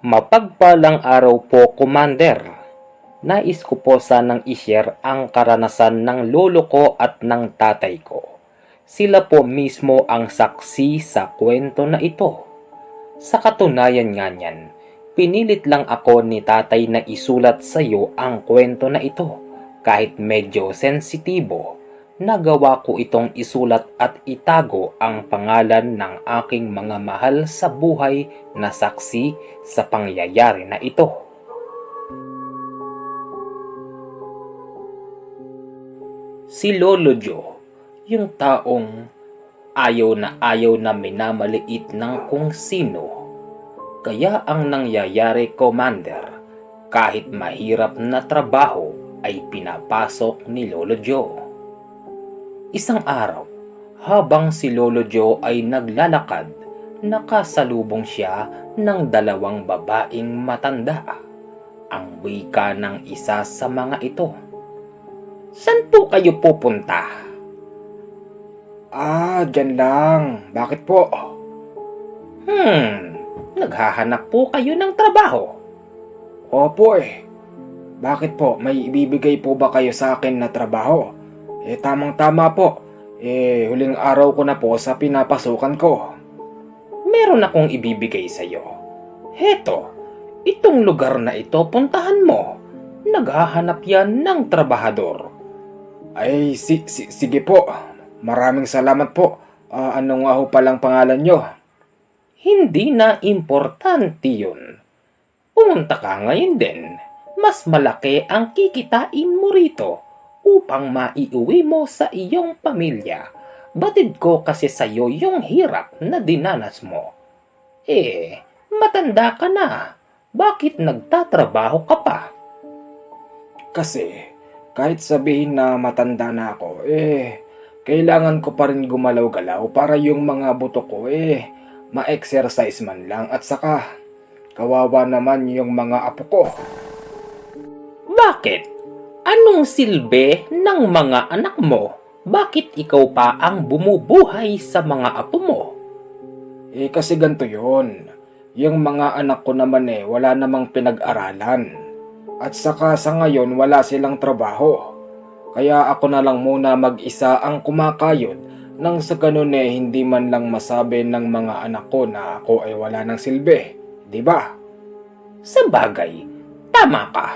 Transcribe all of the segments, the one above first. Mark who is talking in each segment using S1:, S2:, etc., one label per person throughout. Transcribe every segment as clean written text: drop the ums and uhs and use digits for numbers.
S1: Mapagpalang araw po, Commander. Nais ko po sanang i-share ang karanasan ng lolo ko at ng tatay ko. Sila po mismo ang saksi sa kwento na ito. Sa katunayan nga niyan, pinilit lang ako ni tatay na isulat sa iyo ang kwento na ito. Kahit medyo sensitibo, nagawa ko itong isulat at itago ang pangalan ng aking mga mahal sa buhay na saksi sa pangyayari na ito. Si Lolo Joe, yung taong ayaw na minamaliit ng kung sino. Kaya ang nangyayari, Commander, kahit mahirap na trabaho ay pinapasok ni Lolo Joe. Isang araw, habang si Lolo Joe ay naglalakad, nakasalubong siya ng dalawang babaeng matanda. Ang wika ng isa sa mga ito, "Saan po kayo pupunta?"
S2: Dyan lang. Bakit po?
S1: Naghahanap po kayo ng trabaho.
S2: Opo eh. Bakit po? May ibibigay po ba kayo sa akin na trabaho? Tamang-tama po. Huling araw ko na po sa pinapasukan ko.
S1: Meron akong ibibigay sa iyo. Heto, itong lugar na ito, puntahan mo. Naghahanap yan ng trabahador.
S2: Sige po. Maraming salamat po. Ano nga ho palang pangalan nyo?
S1: Hindi na importante yun. Pumunta ka ngayon din. Mas malaki ang kikitain mo rito upang maiuwi mo sa iyong pamilya. Batid ko kasi sa iyo yung hirap na dinanas mo. Matanda ka na. Bakit nagtatrabaho ka pa?
S2: Kasi kahit sabihin na matanda na ako, kailangan ko pa rin gumalaw-galaw para yung mga buto ko ma-exercise man lang, at saka kawawa naman yung mga apo ko.
S1: Bakit? Anong silbi ng mga anak mo? Bakit ikaw pa ang bumubuhay sa mga apo mo?
S2: Kasi ganito yun. Yung mga anak ko naman wala namang pinag-aralan. At saka sa ngayon wala silang trabaho. Kaya ako na lang muna mag-isa ang kumakayod nang sa ganun hindi man lang masabi ng mga anak ko na ako ay wala ng silbi. Di ba?
S1: Sa bagay, tama ka.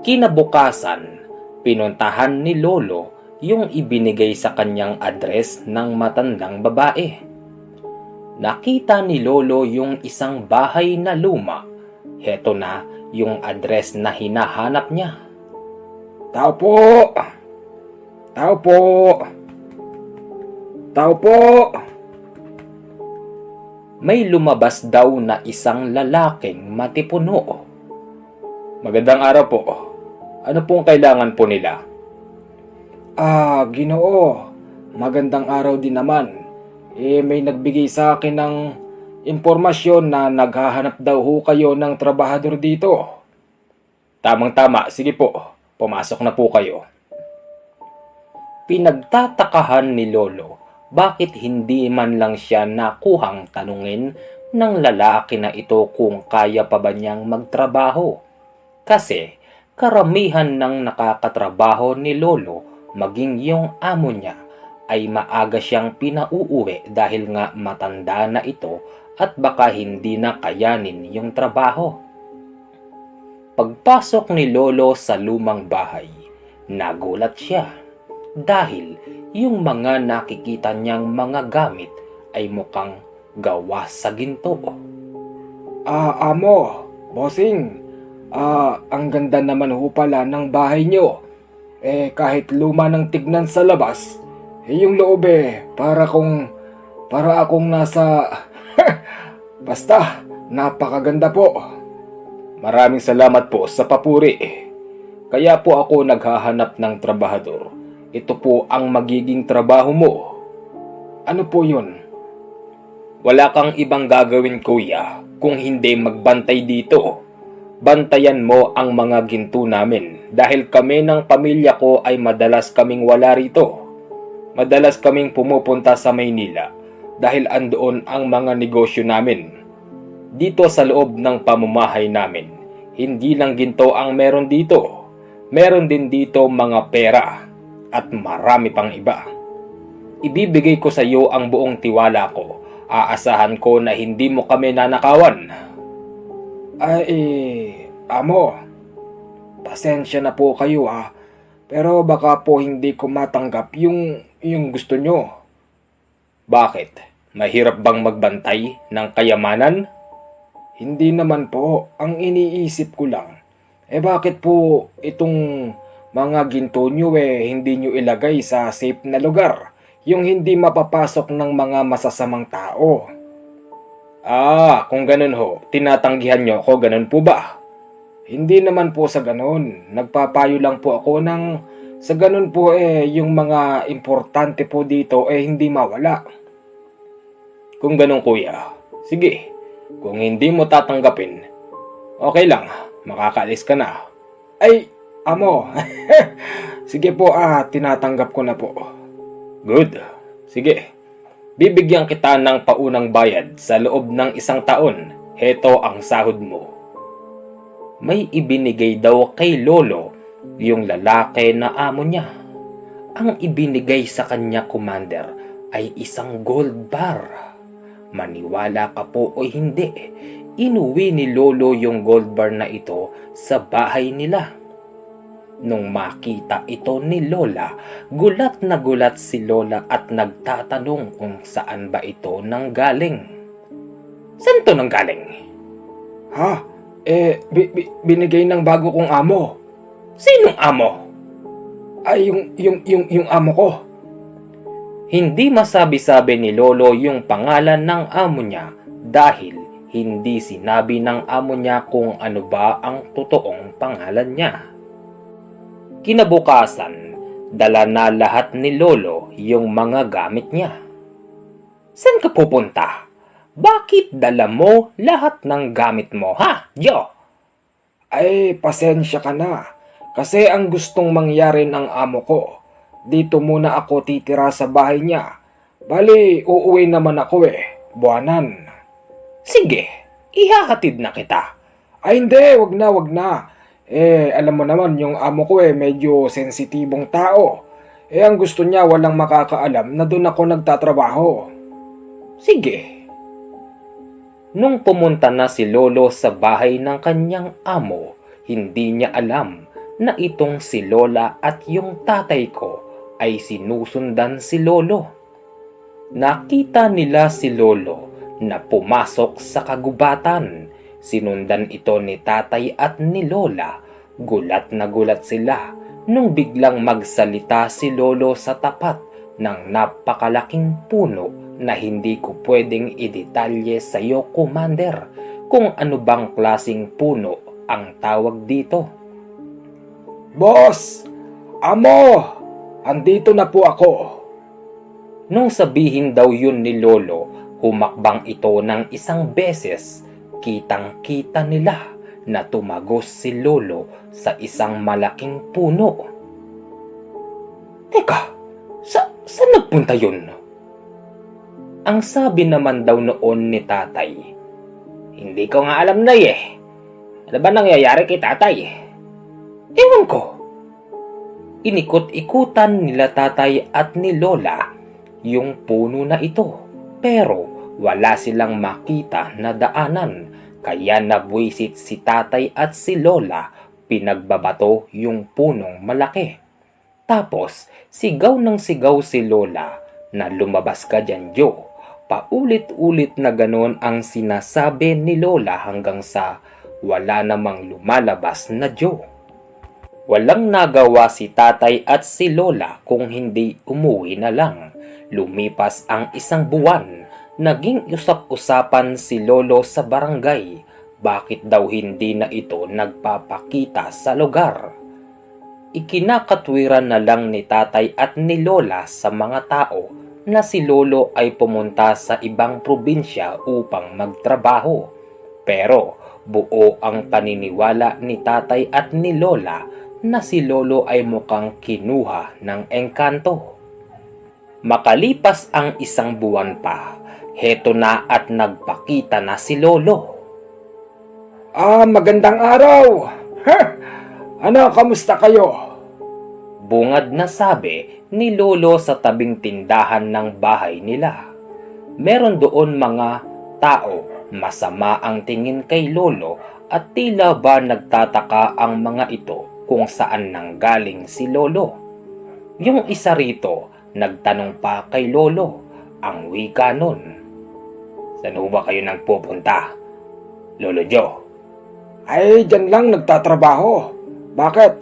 S1: Kinabukasan, pinuntahan ni Lolo yung ibinigay sa kanyang address ng matandang babae. Nakita ni Lolo yung isang bahay na luma. Heto na yung address na hinahanap niya.
S2: Tao po! Tao po! Tao po!
S1: May lumabas daw na isang lalaking matipuno. Magandang araw po. Ano pong kailangan po nila?
S2: Ginoo. Magandang araw din naman. May nagbigay sa akin ng impormasyon na naghahanap daw ho kayo ng trabahador dito.
S1: Tamang-tama. Sige po. Pumasok na po kayo. Pinagtatakahan ni Lolo bakit hindi man lang siya nakuhang tanungin ng lalaki na ito kung kaya pa ba niyang magtrabaho. Kasi karamihan ng nakakatrabaho ni Lolo, maging yung amo niya, ay maaga siyang pinauuwi dahil nga matanda na ito at baka hindi na kayanin yung trabaho. Pagpasok ni Lolo sa lumang bahay, nagulat siya dahil yung mga nakikita niyang mga gamit ay mukhang gawa sa ginto.
S2: Amo, bossing, ang ganda naman ho pala ng bahay nyo. Kahit luma ng tignan sa labas, yung loob para akong nasa basta, napakaganda po.
S1: Maraming salamat po sa papuri. Kaya po ako naghahanap ng trabahador. Ito po ang magiging trabaho mo.
S2: Ano po yun?
S1: Wala kang ibang gagawin, kuya, kung hindi magbantay dito. Bantayan mo ang mga ginto namin dahil kami ng pamilya ko ay madalas kaming wala rito. Madalas kaming pumupunta sa Maynila dahil andoon ang mga negosyo namin. Dito sa loob ng pamumuhay namin, hindi lang ginto ang meron dito. Meron din dito mga pera at marami pang iba. Ibibigay ko sa iyo ang buong tiwala ko. Aasahan ko na hindi mo kami nanakawan.
S2: Amo, pasensya na po kayo pero baka po hindi ko matanggap yung gusto nyo.
S1: Bakit? Mahirap bang magbantay ng kayamanan?
S2: Hindi naman po, ang iniisip ko lang. Bakit po itong mga ginto nyo hindi nyo ilagay sa safe na lugar? Yung hindi mapapasok ng mga masasamang tao.
S1: Kung ganun ho, tinatanggihan nyo ako, ganun po ba?
S2: Hindi naman po sa ganun. Nagpapayo lang po ako sa ganun po yung mga importante po dito hindi mawala.
S1: Kung ganun kuya, sige. Kung hindi mo tatanggapin, okay lang, makakaalis ka na.
S2: Amo, sige po tinatanggap ko na po.
S1: Good, sige. Bibigyan kita ng paunang bayad sa loob ng 1 taon. Heto ang sahod mo. May ibinigay daw kay Lolo yung lalaki na amo niya. Ang ibinigay sa kanya, Commander, ay isang gold bar. Maniwala ka po o hindi, inuwi ni Lolo yung gold bar na ito sa bahay nila. Nung makita ito ni Lola, gulat na gulat si Lola at nagtatanong kung saan ba ito nanggaling. Saan to nanggaling?
S2: Binigay ng bago kong amo.
S1: Sinong amo?
S2: Yung amo ko.
S1: Hindi masabi-sabi ni Lolo yung pangalan ng amo niya dahil hindi sinabi ng amo niya kung ano ba ang totoong pangalan niya. Kinabukasan, dala na lahat ni Lolo yung mga gamit niya. Saan ka pupunta? Bakit dala mo lahat ng gamit mo, Joe?
S2: Pasensya ka na. Kasi ang gustong mangyari ng amo ko, dito muna ako titira sa bahay niya. Bali, uuwi naman ako buwanan.
S1: Sige, ihahatid na kita.
S2: Hindi, wag na. Alam mo naman, yung amo ko medyo sensitibong tao. Ang gusto niya walang makakaalam na doon ako nagtatrabaho.
S1: Sige. Nung pumunta na si Lolo sa bahay ng kanyang amo, hindi niya alam na itong si Lola at yung tatay ko ay sinusundan si Lolo. Nakita nila si Lolo na pumasok sa kagubatan. Sinundan ito ni tatay at ni Lola. Gulat na gulat sila nung biglang magsalita si Lolo sa tapat ng napakalaking puno na hindi ko pwedeng idetalye sa iyo, Commander, kung ano bang klaseng puno ang tawag dito.
S2: Boss! Amo! Andito na po ako.
S1: Nung sabihin daw yun ni Lolo, humakbang ito ng 1 beses. Kitang-kita nila na tumagos si Lolo sa isang malaking puno. Teka, saan nagpunta yun? Ang sabi naman daw noon ni tatay, hindi ko nga alam na Ano ba nangyayari kay tatay? Ewan ko. Inikot-ikutan nila tatay at ni Lola yung puno na ito, pero wala silang makita na daanan, kaya nabwisit si tatay at si Lola, pinagbabato yung punong malaki. Tapos sigaw ng sigaw si Lola na lumabas ka dyan, Joe. Paulit-ulit na ganon ang sinasabi ni Lola hanggang sa wala namang lumalabas na Joe. Walang nagawa si tatay at si Lola kung hindi umuwi na lang. Lumipas ang 1 buwan, naging usap-usapan si Lolo sa barangay. Bakit daw hindi na ito nagpapakita sa lugar? Ikinakatwiran na lang ni tatay at ni Lola sa mga tao na si Lolo ay pumunta sa ibang probinsya upang magtrabaho. Pero buo ang paniniwala ni tatay at ni Lola na si Lolo ay mukhang kinuha ng engkanto. Makalipas ang 1 buwan pa, heto na at nagpakita na si Lolo.
S2: Magandang araw! Ha? Ano, kamusta kayo?
S1: Bungad na sabi ni Lolo sa tabing tindahan ng bahay nila. Meron doon mga tao, masama ang tingin kay Lolo at tila ba nagtataka ang mga ito kung saan nanggaling si Lolo. Yung isa rito, nagtanong pa kay Lolo, ang wika nun. Saan ho ba kayo nagpupunta, Lolo Joe?
S2: Ay, dyan lang nagtatrabaho. Bakit?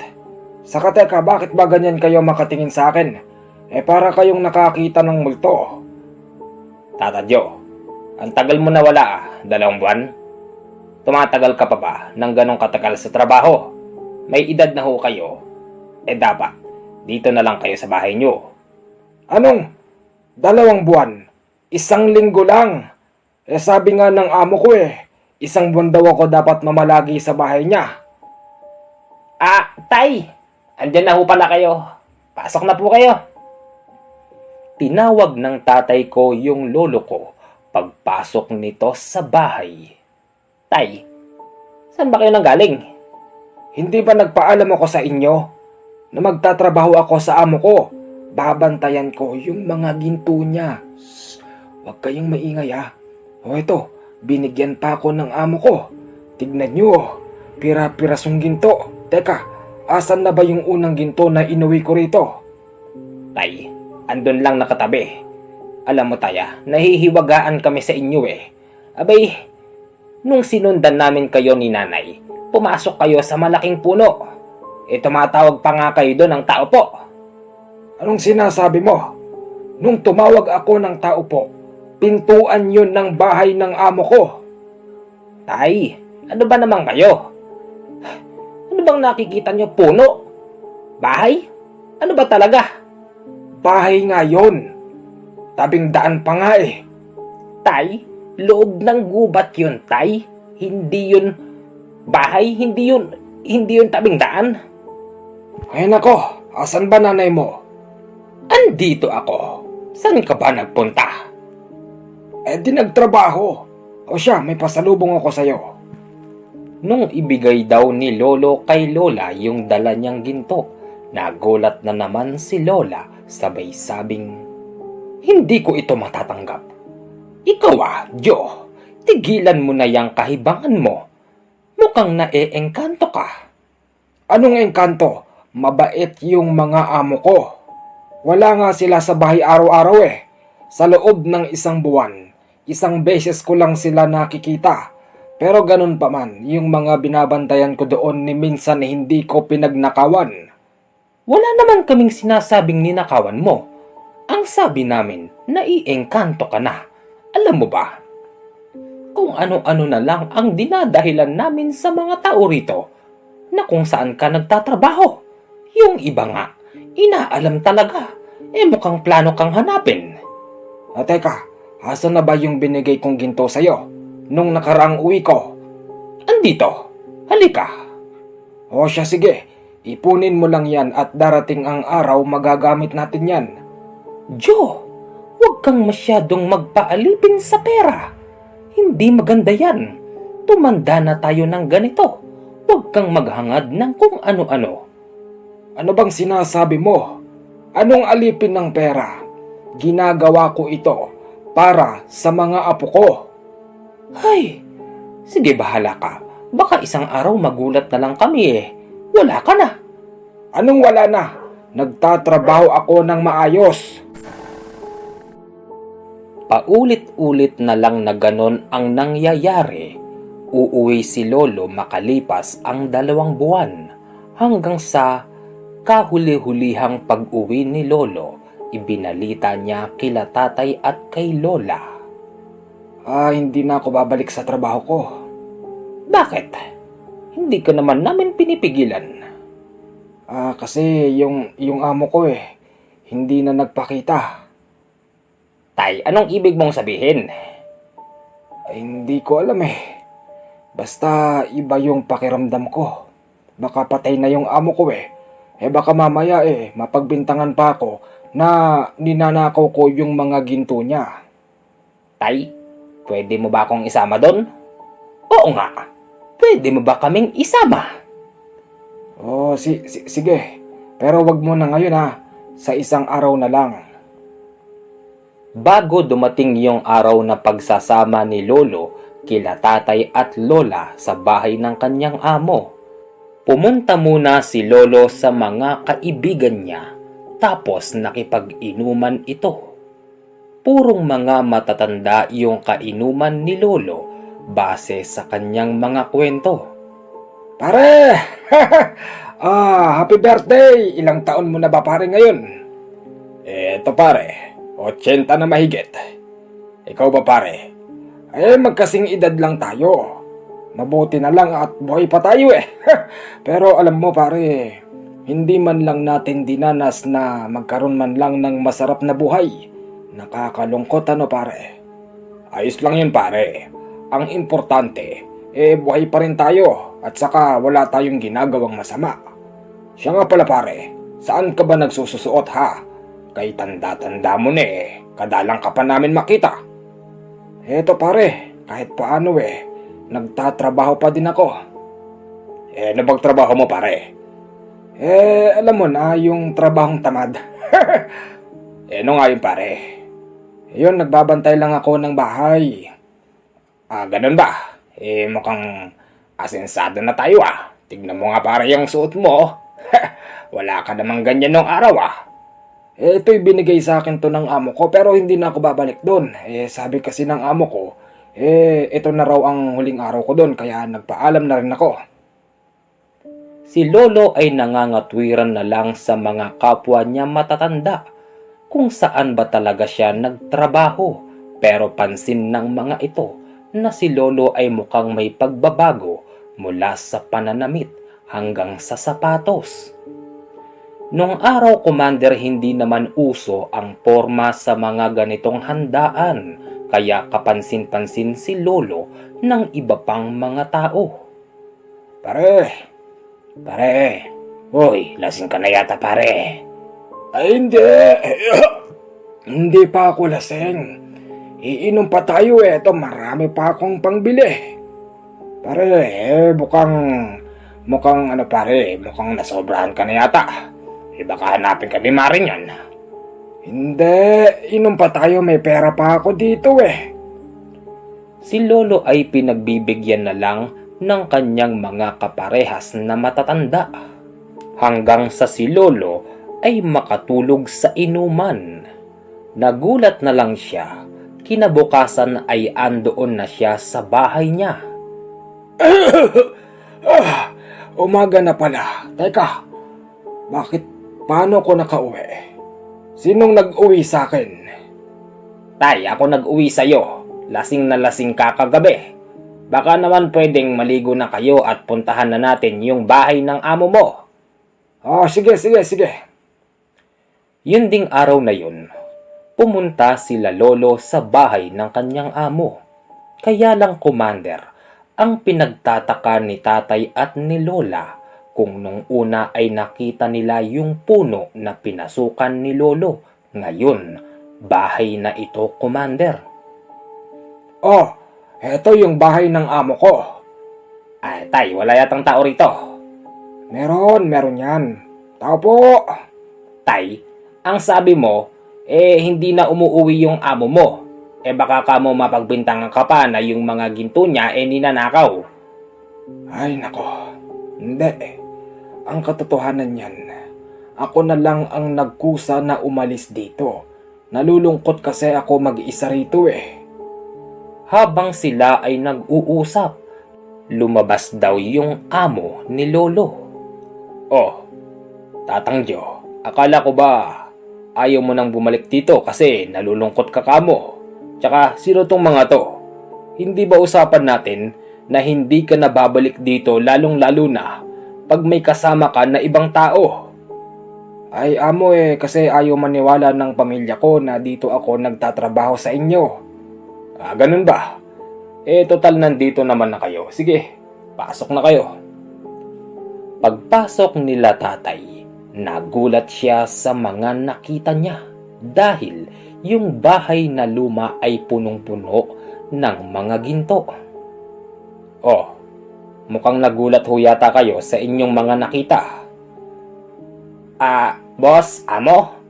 S2: Saka teka, bakit ba ganyan kayo makatingin sa akin? Para kayong nakakita ng multo.
S1: Tata Joe, ang tagal mo na wala 2 buwan? Tumatagal ka pa ba ng ganong katagal sa trabaho? May edad na ho kayo. Dapat, dito na lang kayo sa bahay nyo.
S2: Anong? 2 buwan? 1 linggo lang. Sabi nga ng amo ko 1 buwan daw ako dapat mamalagi sa bahay niya.
S1: Tay! Andyan na ho pala kayo. Pasok na po kayo. Tinawag ng tatay ko yung lolo ko pagpasok nito sa bahay. Tay, saan ba kayo nanggaling?
S2: Hindi ba nagpaalam ako sa inyo na magtatrabaho ako sa amo ko? Babantayan ko yung mga ginto niya. Shh, huwag kayong maingay ha. Ito, binigyan pa ako ng amo ko. Tignan nyo, pira-pirasong ginto. Teka, asan na ba yung unang ginto na inuwi ko rito?
S1: Tay, andun lang nakatabi. Alam mo taya, nahihiwagaan kami sa inyo Abay, nung sinundan namin kayo ni nanay, pumasok kayo sa malaking puno. Tumatawag pa nga kayo doon ng tao po.
S2: Anong sinasabi mo? Nung tumawag ako ng tao po, pintuan yun ng bahay ng amo ko.
S1: Tay, ano ba naman kayo? Ano bang nakikita nyo? Puno? Bahay? Ano ba talaga?
S2: Bahay nga yun. Tabing daan pa nga
S1: Tay, loob ng gubat yun, tay. Hindi yun bahay, hindi yun tabing daan.
S2: Ay nako, asan ba nanay mo?
S1: Andito ako. Saan ka ba nagpunta?
S2: Di nagtrabaho. O siya, may pasalubong ako sa'yo.
S1: Nung ibigay daw ni Lolo kay Lola yung dala niyang ginto, nagulat na naman si Lola sabay sabing, "Hindi ko ito matatanggap. Ikaw Joe, tigilan mo na yang kahibangan mo. Mukhang naeengkanto ka."
S2: Anong engkanto? Mabait yung mga amo ko. Wala nga sila sa bahay araw-araw Sa loob ng 1 buwan, 1 beses ko lang sila nakikita. Pero ganun pa man, yung mga binabantayan ko doon ni minsan hindi ko pinagnakawan.
S1: Wala naman kaming sinasabing ninakawan mo. Ang sabi namin, naiengkanto ka na. Alam mo ba? Kung ano-ano na lang ang dinadahilan namin sa mga tao rito na kung saan ka nagtatrabaho. Yung iba nga, inaalam talaga. Mukhang plano kang hanapin.
S2: Teka, asan na ba yung binigay kong ginto sa'yo? Nung nakaraang uwi ko?
S1: Andito, halika.
S2: O siya, sige. Ipunin mo lang yan at darating ang araw magagamit natin yan.
S1: Joe, huwag kang masyadong magpaalipin sa pera. Hindi maganda yan. Tumanda na tayo ng ganito. Huwag kang maghangad ng kung ano-ano.
S2: Ano bang sinasabi mo? Anong alipin ng pera? Ginagawa ko ito para sa mga apo ko.
S1: Ay, sige bahala ka. Baka isang araw magulat na lang kami Wala ka na.
S2: Anong wala na? Nagtatrabaho ako ng maayos.
S1: Paulit-ulit na lang na ganon ang nangyayari. Uuwi si Lolo makalipas ang 2 buwan hanggang sa kahuli-hulihang pag-uwi ni Lolo, ibinalita niya kila tatay at kay Lola.
S2: Hindi na ako babalik sa trabaho ko.
S1: Bakit? Hindi ka naman namin pinipigilan.
S2: Kasi yung amo ko hindi na nagpakita.
S1: Tay, anong ibig mong sabihin?
S2: Hindi ko alam Basta iba yung pakiramdam ko. Baka patay na yung amo ko baka mamaya mapagbintangan pa ako na ninanakaw ko yung mga ginto niya.
S1: Tay, pwede mo ba akong isama doon? Oo nga. Pwede mo ba kaming isama?
S2: Oh, sige. Pero wag mo na ngayon ha. Sa isang araw na lang.
S1: Bago dumating yung araw na pagsasama ni Lolo kila tatay at lola sa bahay ng kanyang amo, pumunta muna si Lolo sa mga kaibigan niya tapos nakipag-inuman ito. Purong mga matatanda yung kainuman ni Lolo base sa kanyang mga kwento.
S2: Pare! Happy birthday! Ilang taon mo na ba pare ngayon? Eto pare, 80 na mahigit. Ikaw ba pare? Magkasing edad lang tayo. Mabuti na lang at buhay pa tayo eh. Pero alam mo pare, hindi man lang natin dinanas na magkaroon man lang ng masarap na buhay. Nakakalungkot ano pare. Ayos lang yun pare. Ang importante, buhay pa rin tayo at saka wala tayong ginagawang masama. Siya nga pala pare, saan ka ba nagsususuot ha? Kay tanda-tanda mo na kadalang ka pa namin makita. Eto pare, kahit paano nagtatrabaho pa din ako. Ano bang trabaho mo pare? Alam mo na yung trabahong tamad. Ano nga yun pare? Yun, nagbabantay lang ako ng bahay. Ganun ba? Mukhang asensado na tayo Tignan mo nga pare yung suot mo. Wala ka namang ganyan nung araw Ito'y binigay sa akin to ng amo ko pero hindi na ako babalik doon. Sabi kasi ng amo ko, ito na raw ang huling araw ko doon kaya nagpaalam na rin ako.
S1: Si Lolo ay nangangatwiran na lang sa mga kapwa niya matatanda kung saan ba talaga siya nagtrabaho, pero pansin ng mga ito na si Lolo ay mukhang may pagbabago mula sa pananamit hanggang sa sapatos. Nung araw, Commander, hindi naman uso ang porma sa mga ganitong handaan, kaya kapansin-pansin si Lolo ng iba pang mga tao. Pare, hoy, lasing ka na yata pare.
S2: Ay hindi, hindi pa ako lasing. Iinom pa tayo ito marami pa akong pangbili. Pare, mukhang mukhang nasobrahan ka na yata. Baka hanapin ka ni Maring yan. Hindi, inom pa tayo, may pera pa ako dito
S1: Si Lolo ay pinagbibigyan na lang ng kanyang mga kaparehas na matatanda. Hanggang sa si Lolo ay makatulog sa inuman. Nagulat na lang siya. Kinabukasan ay andoon na siya sa bahay niya.
S2: Umaga na pala. Teka, paano ko nakauwi? Sinong nag-uwi sa akin?
S1: Tay, ako nag-uwi sa'yo. Lasing na lasing ka kagabi. Baka naman pwedeng maligo na kayo at puntahan na natin yung bahay ng amo mo.
S2: Sige.
S1: Yun ding araw na yun, pumunta sila Lolo sa bahay ng kanyang amo. Kaya lang, Commander, ang pinagtataka ni tatay at ni Lola kung nung una ay nakita nila yung puno na pinasukan ni Lolo. Ngayon, bahay na ito, Commander.
S2: Eto yung bahay ng amo ko.
S1: Tay, wala yatang tao rito.
S2: Meron yan. Tao po.
S1: Tay, ang sabi mo, hindi na umuuwi yung amo mo. Baka ka mo mapagbintangan ka pa na yung mga ginto niya ninanakaw.
S2: Ay nako, hindi. Ang katotohanan niyan, ako na lang ang nagkusa na umalis dito. Nalulungkot kasi ako mag-isa rito
S1: Habang sila ay nag-uusap, lumabas daw yung amo ni Lolo. Tatang Jo, akala ko ba ayaw mo nang bumalik dito kasi nalulungkot ka kamo? Tsaka sino tong mga to? Hindi ba usapan natin na hindi ka na babalik dito lalong-lalo na pag may kasama ka na ibang tao?
S2: Ay amo kasi ayaw maniwala ng pamilya ko na dito ako nagtatrabaho sa inyo.
S1: Ganun ba? Total nandito naman na kayo. Sige, pasok na kayo. Pagpasok nila tatay, nagulat siya sa mga nakita niya dahil yung bahay na luma ay punong-puno ng mga ginto. Mukhang nagulat ho yata kayo sa inyong mga nakita. Boss, amo?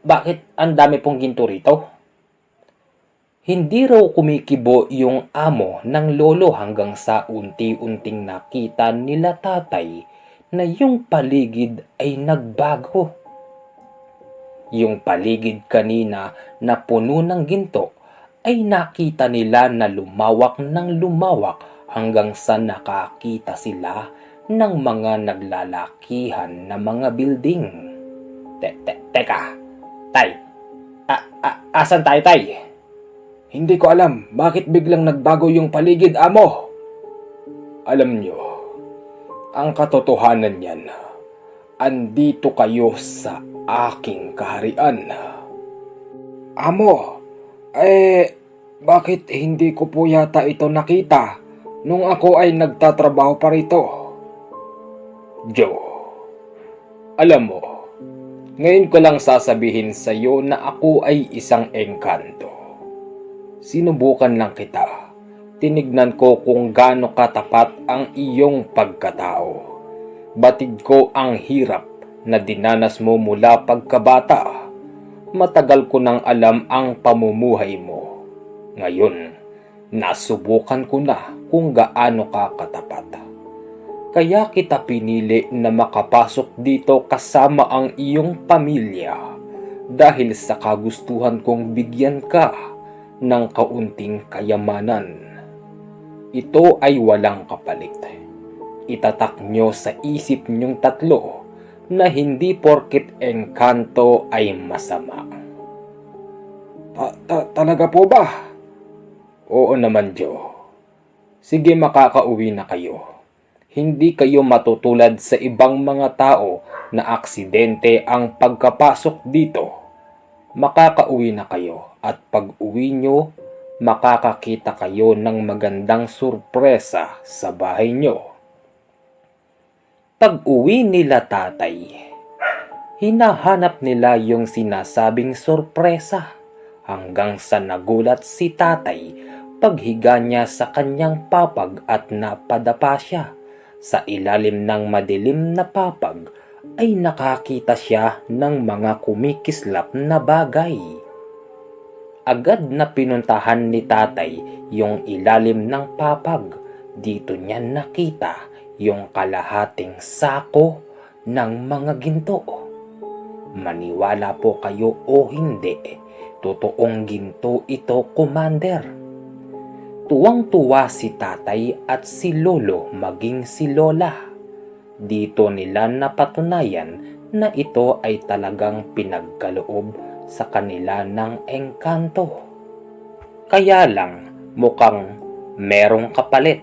S1: Bakit ang dami pong ginto rito? Hindi raw kumikibo yung amo ng lolo hanggang sa unti-unting nakita nila tatay na yung paligid ay nagbago. Yung paligid kanina na puno ng ginto ay nakita nila na lumawak ng lumawak hanggang sa nakakita sila ng mga naglalakihan na mga building. Teka, tay, asan tayo, tay?
S2: Hindi ko alam bakit biglang nagbago yung paligid, amo. Alam nyo, ang katotohanan yan, andito kayo sa aking kaharian. Amo, bakit hindi ko po yata ito nakita nung ako ay nagtatrabaho pa rito?
S1: Joe, alam mo, ngayon ko lang sasabihin sa iyo na ako ay isang engkanto. Sinubukan lang kita. Tinignan ko kung gaano katapat ang iyong pagkatao. Batid ko ang hirap na dinanas mo mula pagkabata. Matagal ko nang alam ang pamumuhay mo. Ngayon, nasubukan ko na kung gaano ka katapat. Kaya kita pinili na makapasok dito kasama ang iyong pamilya dahil sa kagustuhan kong bigyan ka ng kaunting kayamanan. Ito ay walang kapalit. Itatak nyo sa isip nyong tatlo na hindi porket engkanto ay masama.
S2: Talaga po ba?
S1: Oo naman, Joe. Sige, makakauwi na kayo. Hindi kayo matutulad sa ibang mga tao na aksidente ang pagkapasok dito. Makakauwi na kayo at pag-uwi nyo, makakakita kayo ng magandang sorpresa sa bahay nyo. Pag-uwi nila tatay, hinahanap nila yung sinasabing sorpresa hanggang sa nagulat si tatay paghiga niya sa kanyang papag at napadapa siya. Sa ilalim ng madilim na papag ay nakakita siya ng mga kumikislap na bagay. Agad na pinuntahan ni tatay yung ilalim ng papag. Dito niya nakita yung kalahating sako ng mga ginto. Maniwala po kayo o hindi, totoong ginto ito, Commander. Tuwang-tuwa si tatay at si lolo maging si lola. Dito nila napatunayan na ito ay talagang pinagkaloob sa kanila ng engkanto. Kaya lang mukhang merong kapalit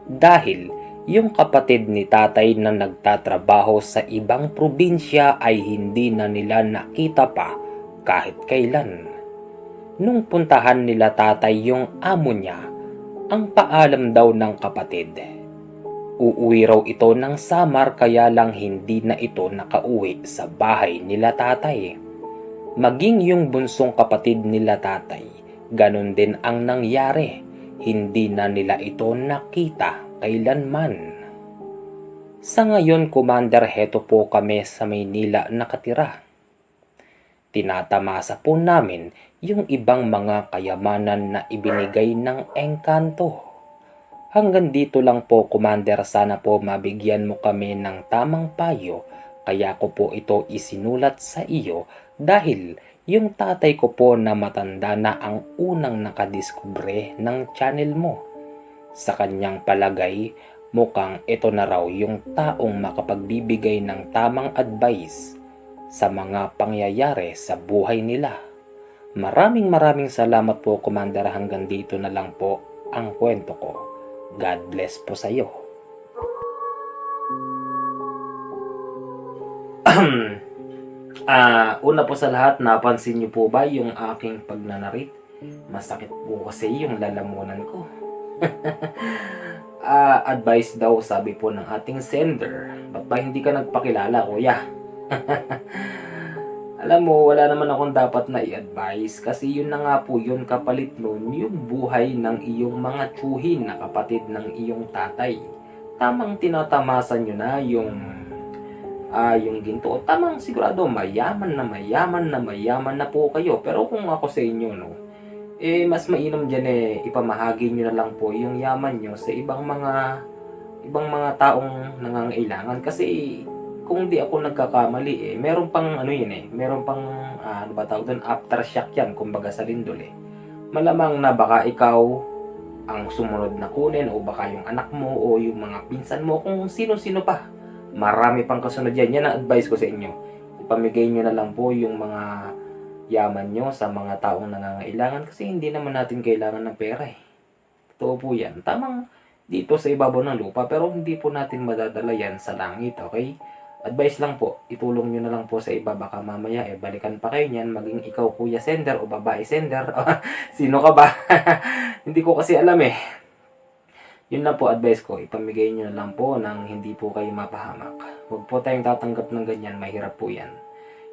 S1: dahil yung kapatid ni tatay na nagtatrabaho sa ibang probinsya ay hindi na nila nakita pa kahit kailan. Nung puntahan nila tatay yung amo niya, ang paalam daw ng kapatid, uuwi raw ito ng Samar kaya lang hindi na ito nakauwi sa bahay nila tatay. Maging yung bunsong kapatid nila tatay, ganun din ang nangyari. Hindi na nila ito nakita kailanman. Sa ngayon, Commander, heto po kami sa Maynila nakatira. Tinatamasa po namin yung ibang mga kayamanan na ibinigay ng engkanto. Hanggang dito lang po, Commander, sana po mabigyan mo kami ng tamang payo, kaya ko po ito isinulat sa iyo dahil yung tatay ko po na matanda na ang unang nakadiskubre ng channel mo. Sa kanyang palagay, mukhang ito na raw yung taong makapagbibigay ng tamang advice sa mga pangyayari sa buhay nila. Maraming salamat po, Commander. Hanggang dito na lang po ang kwento ko. God bless po sa iyo. Una po sa lahat, napansin niyo po ba yung aking pagnanarit? Masakit po kasi yung lalamunan ko. Advice daw, sabi po ng ating sender. Ba't ba hindi ka nagpakilala, kuya? Alam mo, wala naman akong dapat na i-advise kasi yun na nga po yun, kapalit nun yung buhay ng iyong mga tsuhin na kapatid ng iyong tatay. Tamang tinatamasan nyo na yung ginto. Tamang sigurado mayaman na po kayo. Pero kung ako sa inyo, no, mas mainam dyan ipamahagi nyo na lang po yung yaman nyo sa ibang mga taong nangangailangan. Kasi kung di ako nagkakamali meron pang meron pang ano ba tawag doon, aftershock yan, kumbaga sa lindol Malamang na baka ikaw ang sumunod na kunin, o baka yung anak mo o yung mga pinsan mo, kung sino-sino pa. Marami pang kasunod yan. Yan ang advice ko sa inyo. Ipamigay nyo na lang po yung mga yaman nyo sa mga taong nangangailangan kasi hindi naman natin kailangan ng pera Totoo po yan. Tamang dito sa ibabaw ng lupa, pero hindi po natin madadala yan sa langit, okay? Advice lang po, itulong nyo na lang po sa iba, baka mamaya balikan pa kayo niyan, maging ikaw kuya sender o babae sender. Sino ka ba? Hindi ko kasi alam Yun lang po advice ko, ipamigay nyo na lang po nang hindi po kayo mapahamak. Huwag po tayong tatanggap ng ganyan, mahirap po yan.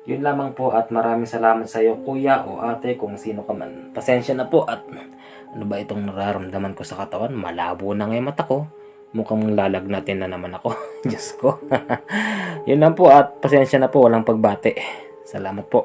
S1: Yun lamang po at maraming salamat sa iyo kuya o ate kung sino ka man. Pasensya na po at ano ba itong nararamdaman ko sa katawan? Malabo na nga yung mata ko. Mukhang lalagnatin na naman ako. Diyos ko. Yun lang po at pasensya na po, walang pagbate. Salamat po.